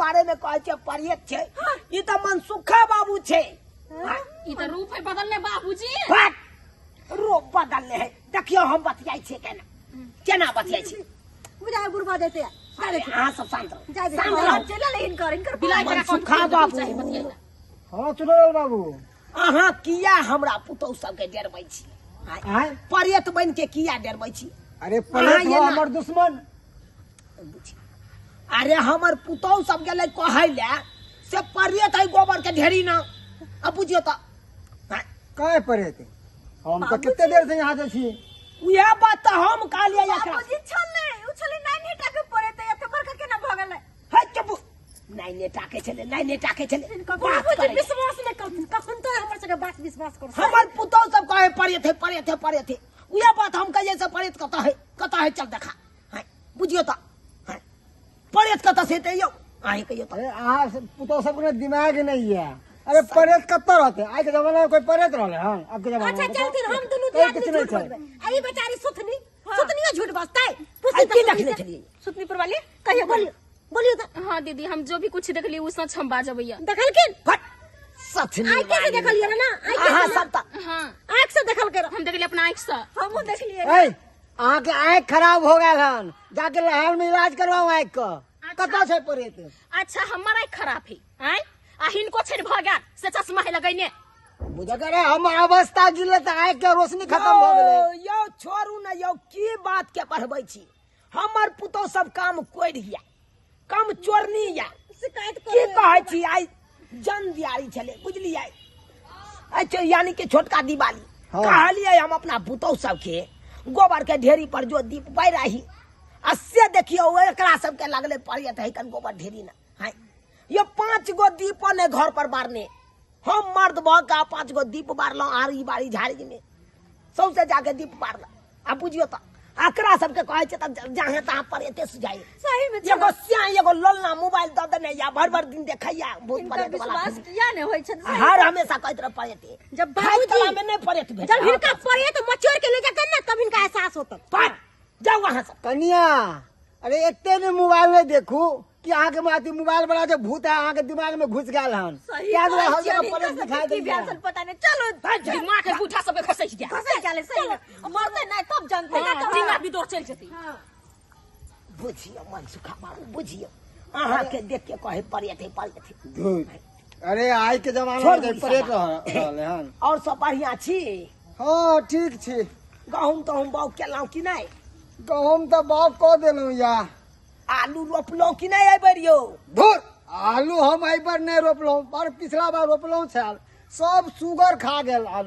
बारे में कहे छे परियत छे ई तो मनसुखा बाबू छे ई तो रूप है बदलने बाबूजी रूप बदलने है देखियो हम बतियाई छे केना बतियाई छे बुझा बुरबा देते अरे हां सब शांत रहो जा दे चला ले इनकर बिलाई मनसुखा बाबू हां चुनल बाबू अहाँ किया हमरा पुतौ सबके डरबै छी परियत बन के किया डरबै छी अरे परियत हमर दुश्मन अरे हमर पुतौ सब गेले कहै ले से परियत है गोबर के ढेरी ना अब बुझियो त काय परियत हम तो कितने देर से यहाँ से छी उहे बात त हम कहलिए एकरा बाबूजी छले उछले नहीं नेटा के पड़े ते एते बड़का केना भगल है चुप नहीं नेटा के चले नहीं नेटा के चले बाबूजी विश्वास नहीं करथिन कखन तो हमर सके बात विश्वास कर हमर पुतौ सब कहे परियत है उहे बात हम कहिए से परियत कता है चल देखा है बुझियो त परियत कता से ते यो आही कहियो त अरे आ पुतो सब के दिमाग नहीं है अरे परियत कत्ता रहते आज के जमाना में कोई परियत रहले हां अब के जमाना अच्छा में चलती हम दोनों आदमी झूठ बोलबे आई बेचारी सुथनियो झूठ बसताई पूछी की देखले चलिए सुथनी पर वाली कहियो बोलियो तो हाँ दीदी हम जो भी कुछ देखली वो सच हम बाजबैया देखल के फट सच नहीं आई कैसे देखलिए ना आई हां सब त हाँ आंख से देखल के हम देखली अपना आँख से हम देखलिए ए आंख के आंख खराब हो गया हन जाके लहर में इलाज करवाओ आंख का कत्ता से परियत अच्छा हमारा आँख खराब है आय आ हिनको छेड़ भ गया से चश्मा है लगैने बुझा करे हमर अवस्था गिले त आंख के रोशनी खत्म हो गेले यो छोरू न यो की बात के पढ़बै छी हमर पुतौ सब काम कोइ दिया काम चोरनी या शिकायत की कहै छी आई जन दियारी छले बुझलियै अच्छा यानी कि छोटका दिवाली कहलिए हम अपना पुतौ सब के गोबर के ढेरी पर जो दीप बार रही आ से देखियो एकरा सब के लगले परियत है कन गोबर ढेरी ना है ये 5 गो दीप ने घर पर बारने हम मर्द भ का 5 गो दीप बारलो आरी बारी झाड़ी में सबसे जाके दीप बारला आ बुझियो त एकरा सब के कहै छै त जहां तहां परियते से जाई सही में एगो सिया एगो लोलना मोबाइल द देने या भर दिन देखैया बहुत इनका परियत वाला विश्वास किया ने होय छै हर हमेशा कहत रह परियते जब बाबूजी में नहीं परियत भेट जब हिनका पड़े तो मचोर के ले जाकर ना तब इनका एहसास होता पर जाओ वहां से कन्या अरे एते ने मोबाइल में देखू कि आहाँ के माती मोबाइल बड़ा जो भूत है आहाँ के दिमाग में घुस गया हन क्या हर जगह परियत दिखाई दे व्यासन पता नहीं चलो दिमाग के बूढ़ा सब खसै गया फंसे चले सही में मरते नहीं तब जानते ना तब दिमाग भी दौड़ चल जती बुझियो मन सुखा बाबू बुझियो आहा के देख के कहे परियत है अरे आज के जमाना में परियत रहले हन और सब बढ़िया छी हां ठीक छी गहूम तो हम बाउ केलौ कि नहीं गहूम तो बाप को देलू या आलू रोपलो कि नहीं आई बरियो धुर आलू हम आई पर नहीं रोपलो पर पिछला बार रोपलो छल सब सुगर खा गेल आलू।